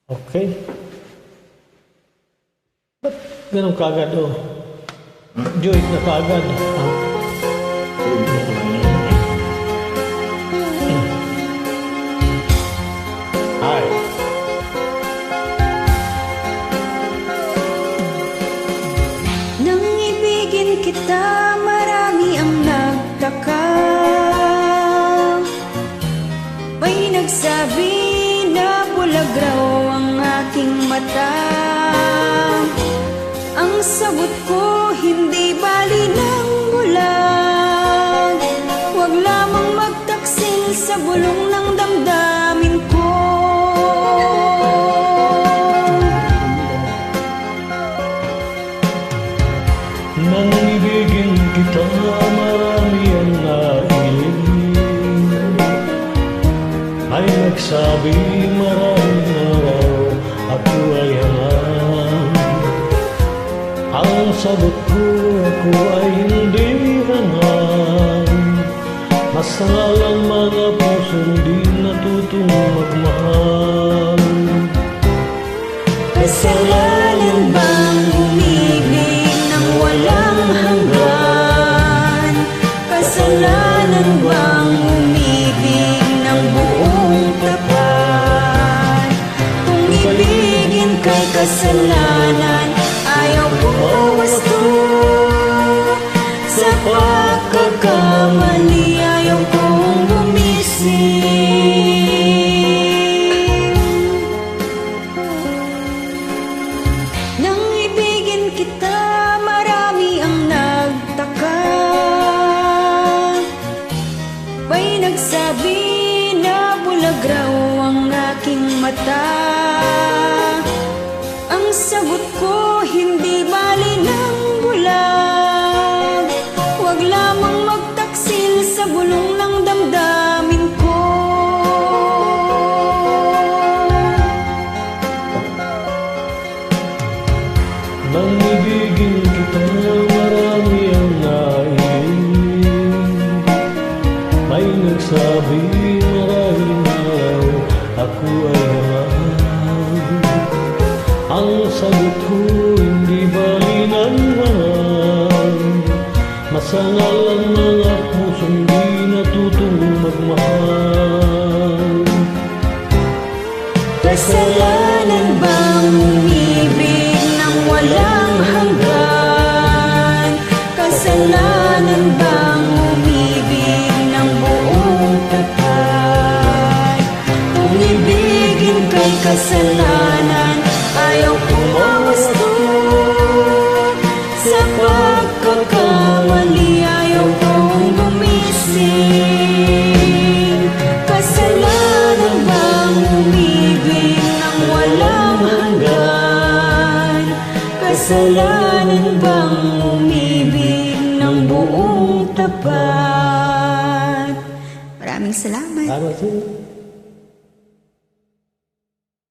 Okay. Ba't ganun kaagad, oh? Joy na kaagad. Hi. Nang ibigin kita, marami ang nagtaka. May nagsabi na bulag raw ang aking mata. Ang sagot ko, hindi bali ng bulag. Huwag lamang magtaksil sa bulong ng damdamin ko. Nang ibigin kita, marami ang nailing. Ay nagsabi maraming araw, ako ay hangang. Ang sagot ko, ako ay hindi hangang. Masal ang mga pusong di natutong magmahal. Kasalanan bang umibig nang walang hanggan? Kasalanan bang umibig ng buong tapat? Kung ibigin kay kasalanan, ayaw kong mawasto. Sa pagkakamali, ayaw kong bumising. Nang ibigin kita, marami ang nagtaka. May nagsabi na bulag raw ang aking mata. Ang sagot ko, hindi bali ng bulag. Huwag lamang magtaksil sa bulong ng damdamin ko. Nang ibigin kita, marami ang nailing. May nagsabi maraming araw, ako ay hangang. Ang sagot ko, hindi bali ng hangang. Masangal ang mga pusong di natutong magmahal. Kasalanan bang umibig nang walang hanggan? Kasalanan bang umibig ng buong tapat? Kung ibigin kay kasalanan, ayaw kong mawasto. Sa pagkakamali, ayaw kong gumising. Kasalanan bang umibig nang walang hanggan? Kasalanan bang umibig ng buong tapat? Maraming salamat. Salamat sa'yo.